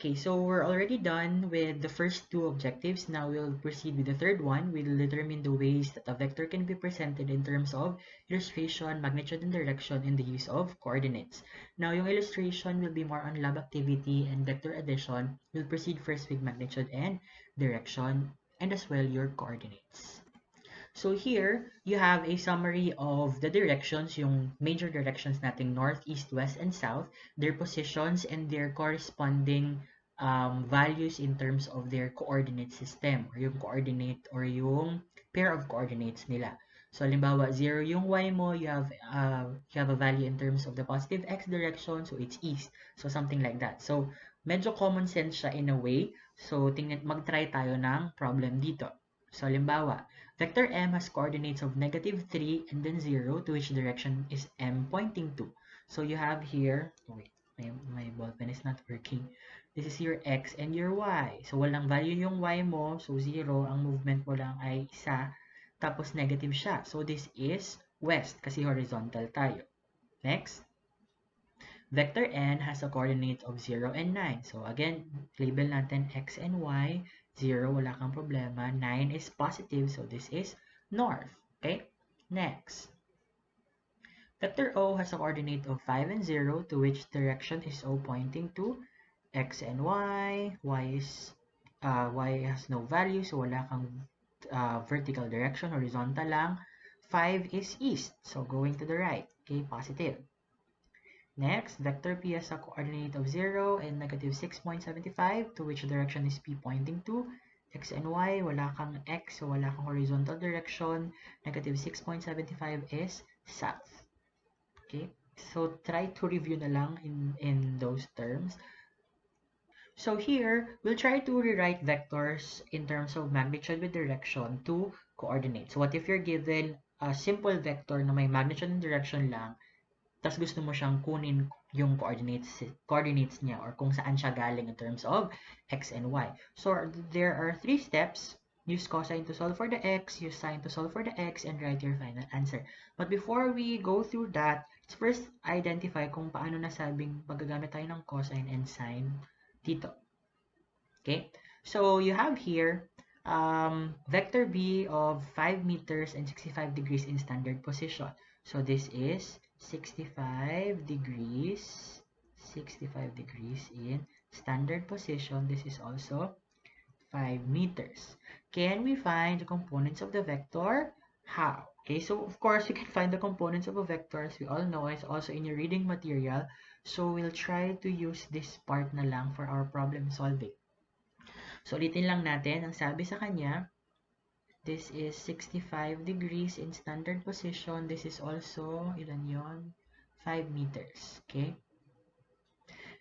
Okay, so we're already done with the first two objectives. Now we'll proceed with the third one. We'll determine the ways that a vector can be presented in terms of illustration, magnitude, and direction in the use of coordinates. Now, yung illustration will be more on lab activity, and vector addition will proceed first with magnitude and direction, and as well your coordinates. So here, you have a summary of the directions, yung major directions natin, north, east, west, and south, their positions, and their corresponding values in terms of their coordinate system, or yung coordinate, or yung pair of coordinates nila. So, halimbawa, 0 yung y mo, you have a value in terms of the positive x direction, so it's east. So, something like that. So, medyo common sense siya in a way. So, mag-try tayo ng problem dito. So, halimbawa, vector m has coordinates of -3 and then 0, to which direction is m pointing to. So you have here, oh wait, my ball pen is not working. This is your x and your y. So walang value yung y mo, so 0, ang movement mo lang ay isa, tapos negative siya. So this is west, kasi horizontal tayo. Next, vector n has a coordinate of 0 and 9. So again, label natin x and y. 0, wala kang problema. 9 is positive, so this is north. Okay? Next. Vector O has a coordinate of 5 and 0, to which direction is O pointing to? X and Y. Y has no value, so wala kang vertical direction, horizontal lang. 5 is east, so going to the right. Okay, positive. Next, vector P has a coordinate of 0 and -6.75, to which direction is P pointing to? X and Y, wala kang X, so wala kang horizontal direction. -6.75 is south. Okay, so try to review na lang in those terms. So here, we'll try to rewrite vectors in terms of magnitude with direction to coordinates. So what if you're given a simple vector na may magnitude and direction lang, tas gusto mo siyang kunin yung coordinates niya or kung saan siya galing in terms of x and y. So there are 3 steps. Use cosine to solve for the x, use sine to solve for the x, and write your final answer. But before we go through that, let's first identify kung paano nasabing magagamit tayo ng cosine and sine dito. Okay? So you have here vector b of 5 meters and 65 degrees in standard position. So this is 65 degrees in standard position. This is also 5 meters. Can we find the components of the vector? How? Okay, so of course you can find the components of a vector, as we all know, it's also in your reading material. So we'll try to use this part na lang for our problem solving. So ulitin lang natin, ang sabi sa kanya, this is 65 degrees in standard position. This is also, ilan yon? 5 meters. Okay?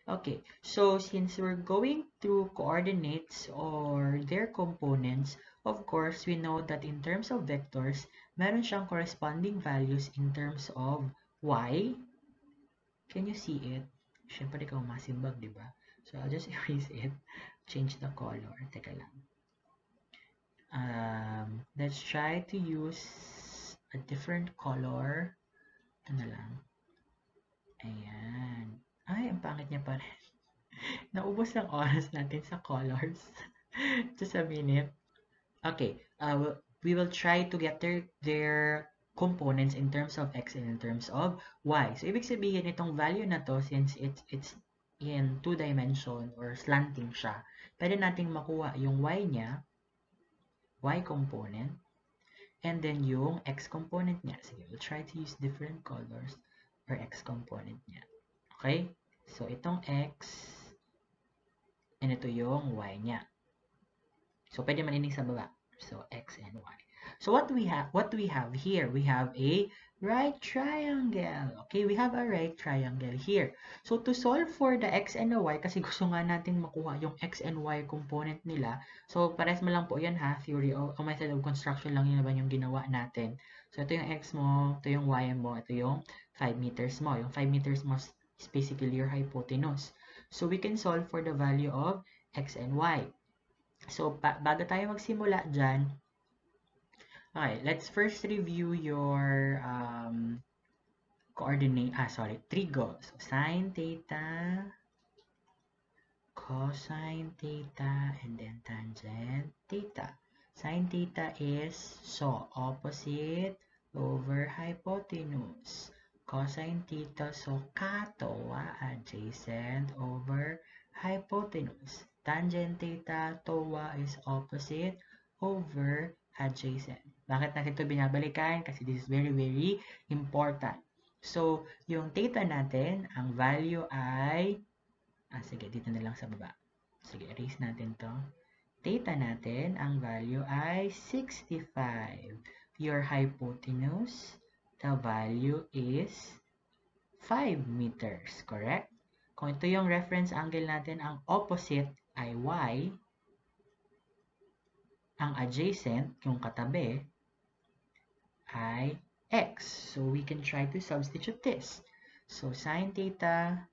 Okay, so since we're going through coordinates or their components, of course, we know that in terms of vectors, meron siyang corresponding values in terms of y. Can you see it? Siyempre, ikaw masimbag, di ba? So, I'll just erase it. Change the color. Teka lang. Let's try to use a different color. Ito na lang. Ayan. Ay, ang pangit niya pa rin. Naubos ang oras natin sa colors. Just a minute. Okay. We will try to get their components in terms of x and in terms of y. So, ibig sabihin itong value na to, since it's in 2 dimension or slanting siya, pwede nating makuha yung y niya, y component, and then yung x component niya. Sige, we'll try to use different colors or x component niya. Okay? So, itong x, and ito yung y niya. So, pwede maninig sa baba. So, x and y. So, what do we have here? We have a right triangle. Okay, we have a right triangle here. So, to solve for the x and the y, kasi gusto nga natin makuha yung x and y component nila. So, pares mo lang po yan ha. Theory o method of construction lang yun naman yung ginawa natin. So, ito yung x mo, ito yung y mo, ito yung 5 meters mo. Yung 5 meters mo is basically your hypotenuse. So, we can solve for the value of x and y. So, bago tayo magsimula dyan, okay, let's first review your trigo. So, sine theta, cosine theta, and then tangent theta. Sine theta is opposite over hypotenuse. Cosine theta, katoa, adjacent over hypotenuse. Tangent theta, toa is opposite over adjacent. Bakit natin ito binabalikan? Kasi this is very, very important. So, yung theta natin, ang value ay, sige, dito na lang sa baba. Sige, erase natin to. Theta natin, ang value ay 65. Your hypotenuse, the value is 5 meters, correct? Kung ito yung reference angle natin, ang opposite ay y, ang adjacent, yung katabi, ay x. So, we can try to substitute this. So, sine theta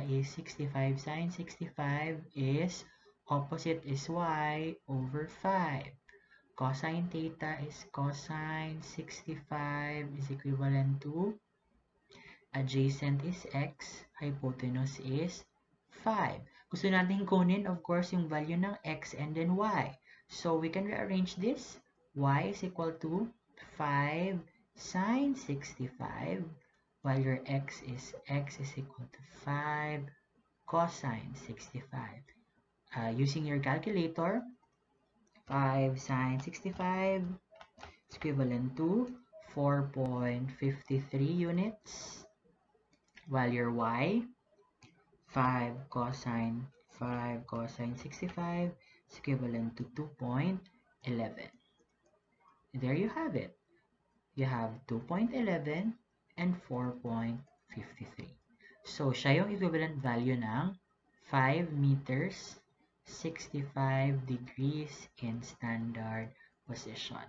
is 65. Sine 65 is, opposite is y over 5. Cosine theta is cosine 65 is equivalent to, adjacent is x, hypotenuse is 5. Gusto natin kunin, of course, yung value ng x and then y. So, we can rearrange this. Y is equal to 5 sine 65, while your x is equal to 5 cosine 65. Using your calculator, 5 sine 65 is equivalent to 4.53 units, while your y, 5 cosine 65 is equivalent to 2.11. There you have it. You have 2.11 and 4.53. So, siya yung equivalent value ng 5 meters, 65 degrees in standard position.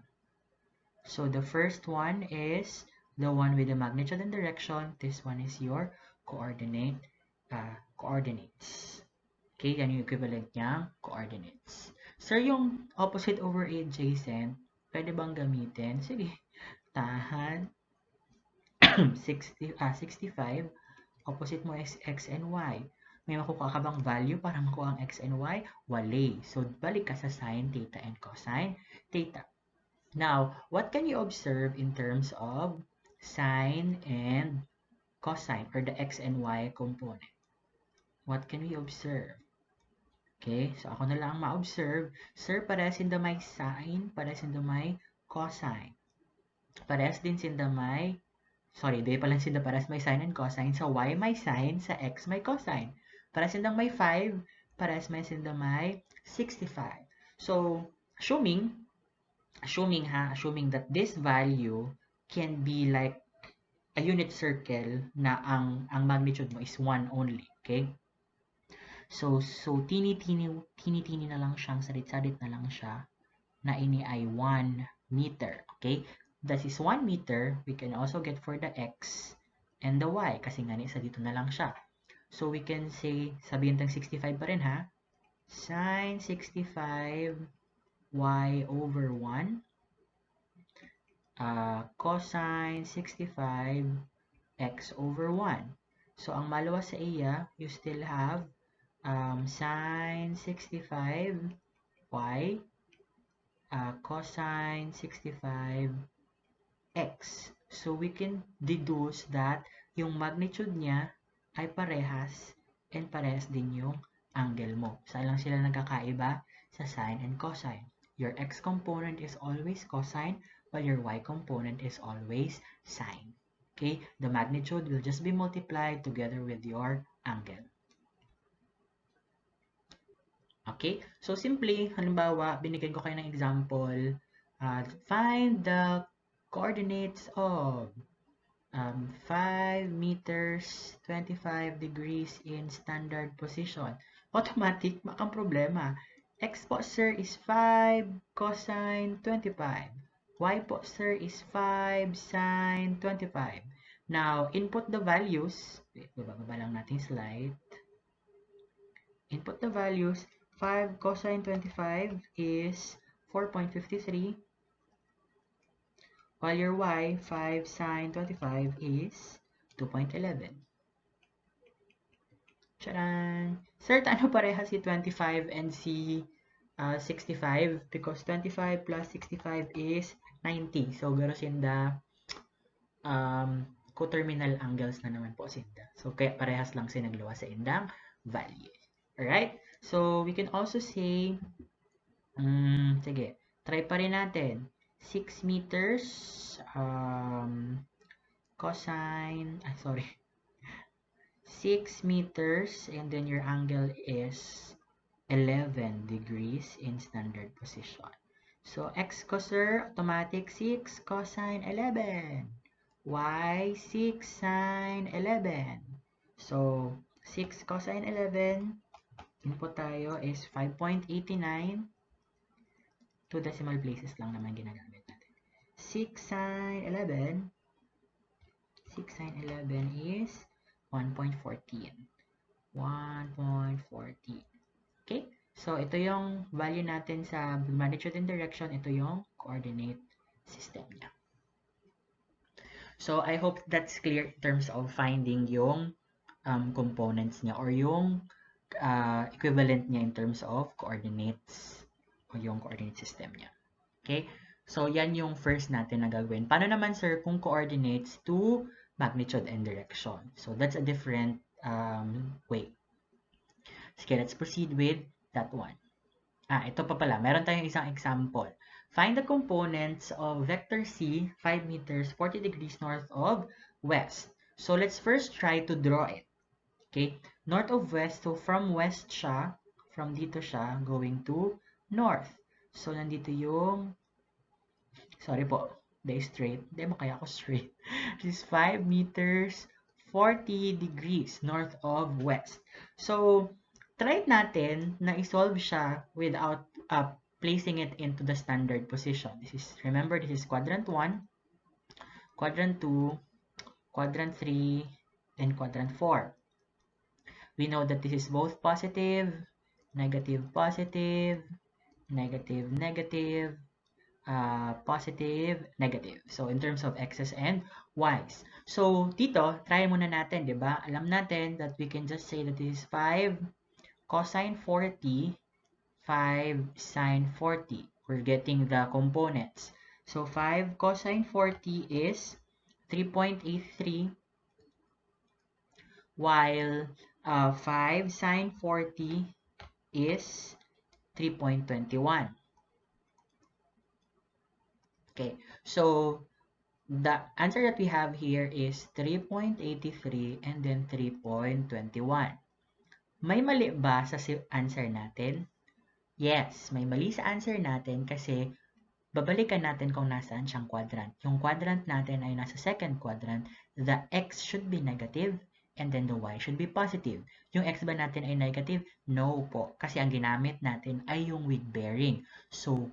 So, the first one is the one with the magnitude and direction. This one is your coordinates. Okay, yan yung equivalent niyang coordinates. Sir, yung opposite over adjacent, pwede bang gamitin? Sige, tahan 65, opposite mo is x and y. May makukuha ka bang value para makuha ang x and y? Wala. So, balik ka sa sine theta and cosine theta. Now, what can you observe in terms of sine and cosine, or the x and y component? What can we observe? Okay, so ako na lang ma-observe. Sir, parehas din may sine, parehas din may cosine. Parehas din sinda may, di pala sinda parehas may sine and cosine. Sa y may sine, sa x may cosine. Parehas sindang may 5, parehas may sinda may 65. So, assuming that this value can be like a unit circle na ang magnitude mo is 1 only, okay? So tini-tini na lang siyang sarit-sarit na lang siya na ini ay 1 meter, okay? That is 1 meter, we can also get for the x and the y kasi nga sa dito na lang siya. So we can say, sabihin tang 65 pa rin ha, sine 65 y over 1, cosine 65 x over 1. So ang maluwas sa iya, you still have sine 65 y, cosine 65 x. So we can deduce that yung magnitude niya ay parehas and parehas din yung angle mo. Saan lang sila nagkakaiba? Sa sine and cosine. Your x component is always cosine, while your y component is always sine. Okay? The magnitude will just be multiplied together with your angle. Okay? So, simply, halimbawa, binigyan ko kayo ng example. Find the coordinates of 5 meters, 25 degrees in standard position. Automatic, makang problema. X po, sir, is 5 cosine 25. Y po, sir, is 5 sine 25. Now, input the values. Wait, bababa lang natin slide. Input the values. 5 cosine 25 is 4.53. While your y, 5 sine 25 is 2.11. Charan! Sir, ano pareha si 25 and si 65? Because 25 plus 65 is 90. So, garos in the coterminal angles na naman po sinda. So, kaya parehas lang sinagluwa sa indang value. Alright? So, we can also say, sige, try pa rin natin. 6 meters, cosine, 6 meters, and then your angle is 11 degrees in standard position. So, x ko, sir, automatic 6 cosine 11. Y, 6 sine 11. So, 6 cosine 11, input tayo is 5.89. 2 decimal places lang naman ginagamit natin. 6 sine 11. 6 sine 11 is 1.14. 1.14. Okay? So, ito yung value natin sa magnitude and direction. Ito yung coordinate system niya. So, I hope that's clear in terms of finding yung components niya or yung equivalent niya in terms of coordinates o yung coordinate system niya. Okay? So, yan yung first natin na gagawin. Paano naman, sir, kung coordinates to magnitude and direction? So, that's a different way. Sige, let's proceed with that one. Ito pa pala. Meron tayong isang example. Find the components of vector C, 5 meters, 40 degrees north of west. So, let's first try to draw it. Okay? North of west. So, from west siya. From dito siya going to north. So, nandito yung sorry po, di straight. Di mo kaya ako straight. This is 5 meters, 40 degrees north of west. So, try natin na isolve siya without placing it into the standard position. Remember, this is quadrant 1, quadrant 2, quadrant 3, and quadrant 4. We know that this is both positive, negative, positive, negative, negative, positive, negative. So, in terms of x's and y's. So, dito, try muna natin, di ba? Alam natin that we can just say that this is 5 cosine 40, 5 sine 40. We're getting the components. So, 5 cosine 40 is 3.83, while 5 sine 40 is 3.21. Okay, so the answer that we have here is 3.83 and then 3.21. May mali ba sa answer natin? Yes, may mali sa answer natin kasi babalikan natin kung nasaan siyang quadrant. Yung quadrant natin ay nasa second quadrant. The x should be negative and then the y should be positive. Yung x ba natin ay negative? No po, kasi ang ginamit natin ay yung with bearing. So,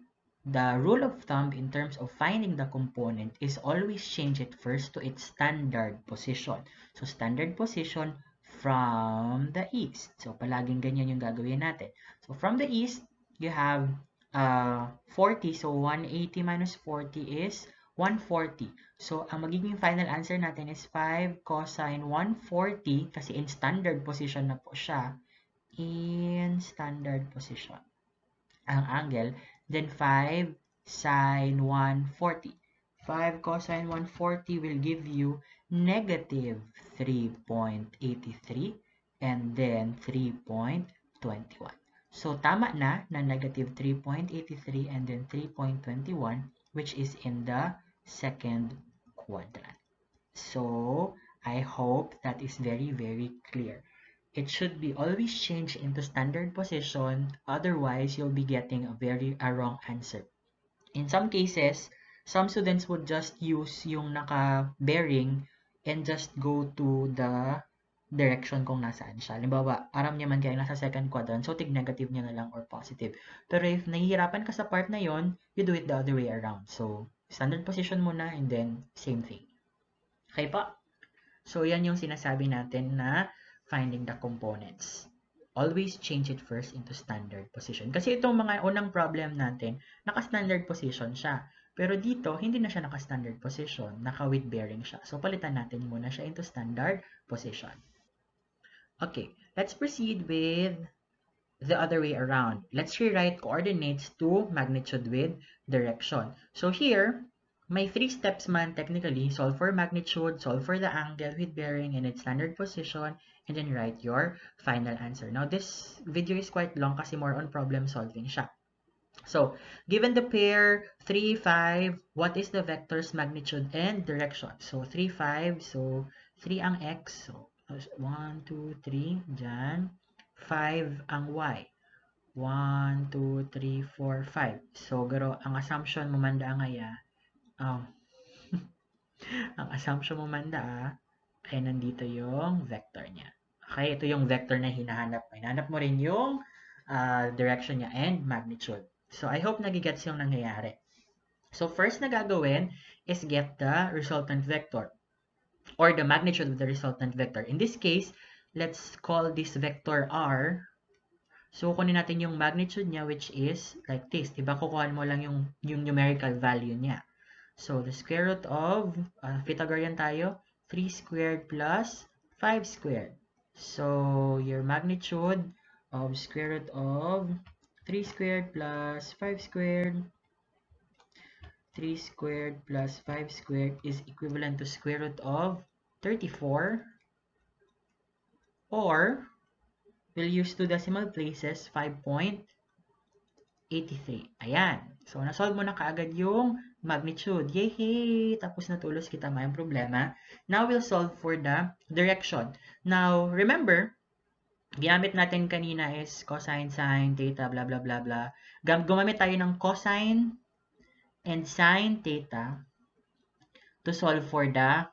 the rule of thumb in terms of finding the component is always change it first to its standard position. So, standard position from the east. So, palaging ganyan yung gagawin natin. So, from the east, you have 40. So, 180 minus 40 is 140. So, ang magiging final answer natin is 5 cosine 140 kasi in standard position na po siya. In standard position. Ang angle. Then 5 sine 140. 5 cosine 140 will give you negative 3.83 and then 3.21. So, tama na negative 3.83 and then 3.21, which is in the second quadrant. So, I hope that is very, very clear. It should be always changed into standard position, otherwise you'll be getting a wrong answer. In some cases, some students would just use yung naka-bearing and just go to the direction kung nasaan siya. Halimbawa, aram niya man kaya nasa second quadrant, so tig-negative niya na lang or positive. Pero if nahihirapan ka sa part na yon, you do it the other way around. So, standard position muna and then same thing. Okay pa? So, yan yung sinasabi natin na finding the components. Always change it first into standard position. Kasi itong mga unang problem natin, naka-standard position siya. Pero dito, hindi na siya naka-standard position. Naka-with bearing siya. So, palitan natin muna siya into standard position. Okay, let's proceed with the other way around. Let's rewrite coordinates to magnitude with direction. So here, may 3 steps man technically. Solve for magnitude, solve for the angle with bearing and its standard position, and then write your final answer. Now, this video is quite long kasi more on problem solving siya. So, given the pair 3, 5, what is the vector's magnitude and direction? So, 3, 5. So, 3 ang x. So, 1, 2, 3. Dyan. 5 ang y. 1, 2, 3, 4, 5. So, garo, ang assumption mo manda ngaya, ang assumption mo manda ay nandito yung vector niya. Okay, ito yung vector na hinahanap mo. Hinahanap mo rin yung direction niya and magnitude. So, I hope nagigets yung nangyayari. So, first na gagawin is get the resultant vector or the magnitude of the resultant vector. In this case, let's call this vector r. So, kunin natin yung magnitude niya which is like this. Diba? Kukuhan mo lang yung numerical value niya. So, the square root of, Pythagorean tayo, 3 squared plus 5 squared. So, your magnitude of square root of 3 squared plus 5 squared, 3 squared plus 5 squared is equivalent to square root of 34, or we'll use 2 decimal places, 5.83. Ayan. So, nasolve mo na kaagad yung magnitude. Yay! Tapos natulos kita, may problema. Now, we'll solve for the direction. Now, remember, ginamit natin kanina is cosine, sine, theta, blah, blah, blah, blah. Gumamit tayo ng cosine and sine theta to solve for the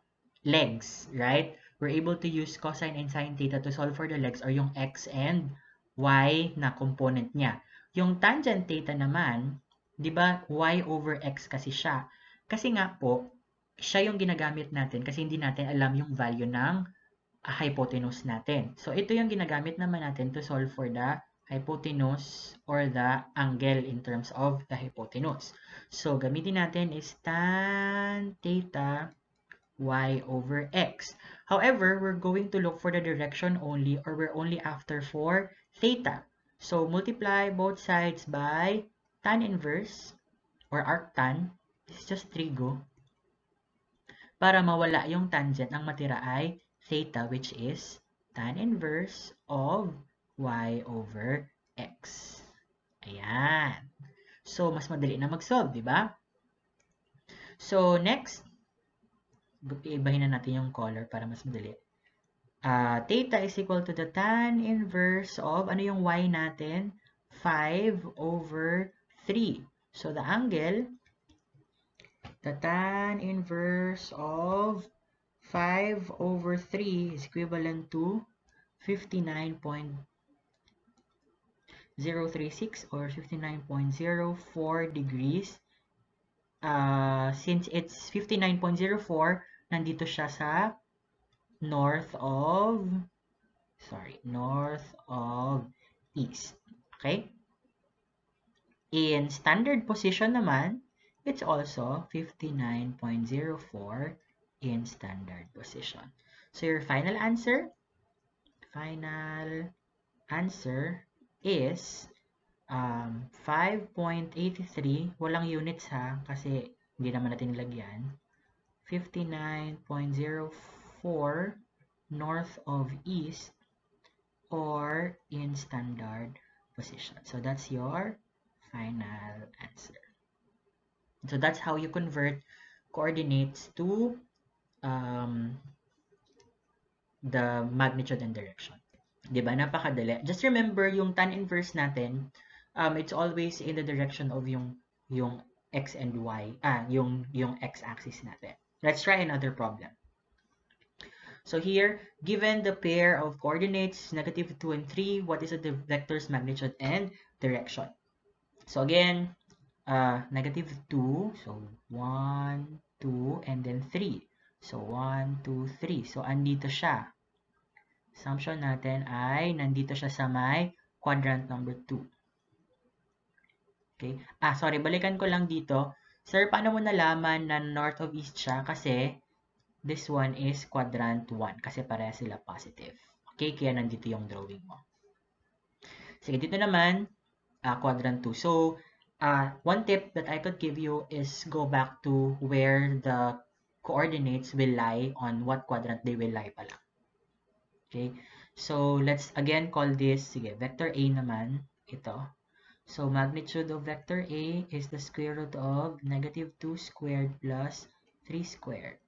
legs, right? We're able to use cosine and sine theta to solve for the legs or yung x and y na component niya. Yung tangent theta naman, di ba, y over x kasi siya. Kasi nga po, siya yung ginagamit natin kasi hindi natin alam yung value ng hypotenuse natin. So, ito yung ginagamit naman natin to solve for the hypotenuse or the angle in terms of the hypotenuse. So, gamitin natin is tan theta y over x. However, we're going to look for the direction only, or we're only after for theta. So, multiply both sides by tan inverse or arctan. This is just trigo. Para mawala yung tangent, ang matira ay theta, which is tan inverse of y over x. Ayan. So, mas madali na mag-solve, di ba? So, next, ibahin na natin yung color para mas madali. Theta is equal to the tan inverse of, ano yung y natin? 5 over 3. So, the angle, the tan inverse of 5 over 3 is equivalent to 59.036 or 59.04 degrees. Since it's 59.04, nandito siya sa north of east. Okay? In standard position naman, it's also 59.04 in standard position. So your final answer is 5.83. Walang units ha, kasi hindi naman natin nilagyan. 59.04 north of east or in standard position. So that's your final answer. So that's how you convert coordinates to the magnitude and direction. Diba? Napakadali. Just remember yung tan inverse natin, it's always in the direction of yung x and y, yung x-axis natin. Let's try another problem. So here, given the pair of coordinates, negative 2 and 3, what is the vector's magnitude and direction? So again, negative 2, so 1, 2, and then 3. So 1, 2, 3. So andito siya. Assumption natin ay nandito siya sa may quadrant number 2. Okay? Sorry, balikan ko lang dito. Sir, paano mo nalaman na north of east siya? Kasi this one is quadrant 1 kasi pareha sila positive. Okay, kaya nandito yung drawing mo. Sige, dito naman, quadrant 2. So, one tip that I could give you is go back to where the coordinates will lie on what quadrant they will lie pala. Okay, so let's again call this, sige, vector A naman, ito. So, magnitude of vector A is the square root of negative 2 squared plus 3 squared.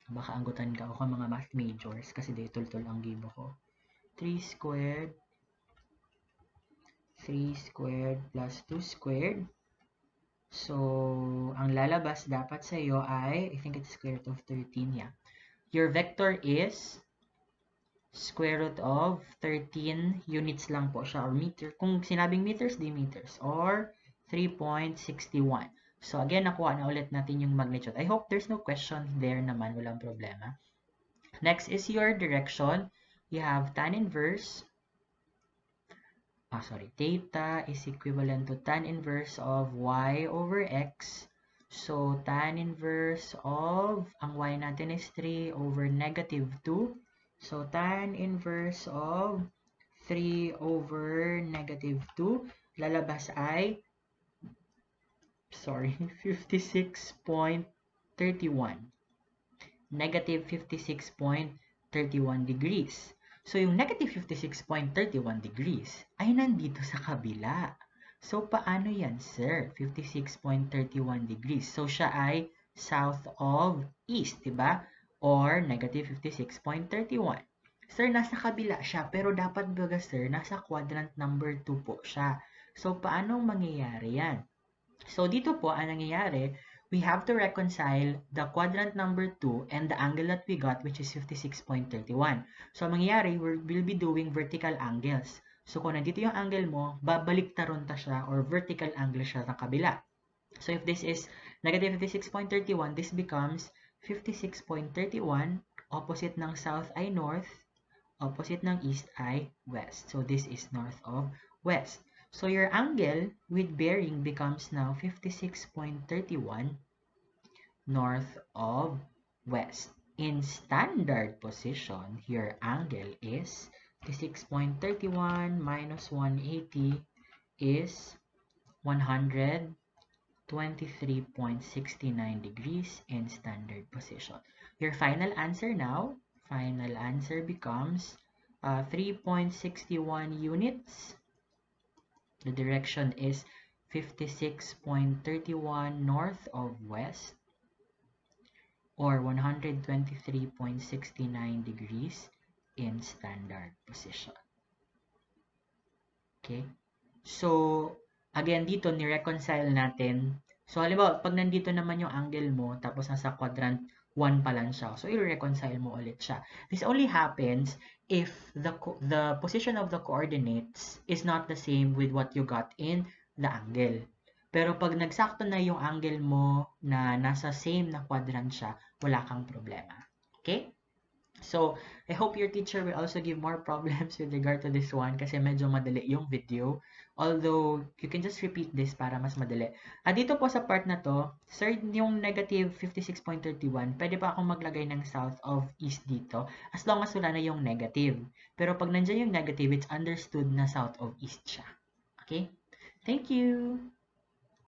Baka anggutan ka ako mga math majors kasi di tul-tul ang gibo ko. 3 squared plus 2 squared. So, ang lalabas dapat sa iyo ay, I think it's square root of 13, yeah. Your vector is square root of 13 units lang po siya, or meter. Kung sinabing meters, di meters, or 3.61. So, again, nakuha na ulit natin yung magnitude. I hope there's no question there naman, walang problema. Next is your direction. You have tan inverse. Theta is equivalent to tan inverse of y over x. So, tan inverse of, ang y natin is 3 over negative 2. So, tan inverse of 3 over negative 2, lalabas ay, 56.31. Negative 56.31 degrees. So, yung negative 56.31 degrees ay nandito sa kabila. So, paano yan, sir? 56.31 degrees. So, siya ay south of east, diba? Or negative 56.31. Sir, nasa kabila siya, pero dapat baga, sir, nasa quadrant number 2 po siya. So, paano mangyayari yan? So, dito po, ang nangyayari, we have to reconcile the quadrant number 2 and the angle that we got, which is 56.31. So, mangyayari, we'll be doing vertical angles. So, kung nandito yung angle mo, babaliktaron ta siya or vertical angle siya sa kabila. So, if this is negative 56.31, this becomes 56.31. Opposite ng south ay north, opposite ng east ay west. So, this is north of west. So, your angle with bearing becomes now 56.31 north of west. In standard position, your angle is 56.31 minus 180 is 123.69 degrees in standard position. Your final answer now, becomes 3.61 units. The direction is 56.31 north of west, or 123.69 degrees in standard position. Okay? So, again, dito, ni-reconcile natin. So, halimbawa, pag nandito naman yung angle mo, tapos nasa quadrant 1 pa lang siya. So, i-reconcile mo ulit siya. This only happens if the position of the coordinates is not the same with what you got in the angle. Pero pag nagsakto na yung angle mo na nasa same na quadrant siya, wala kang problema. Okay? So, I hope your teacher will also give more problems with regard to this one kasi medyo madali yung video. Although, you can just repeat this para mas madali. Dito po sa part na to, sir, yung negative 56.31, pwede pa akong maglagay ng south of east dito as long as wala na yung negative. Pero pag nandiyan yung negative, it's understood na south of east siya. Okay? Thank you!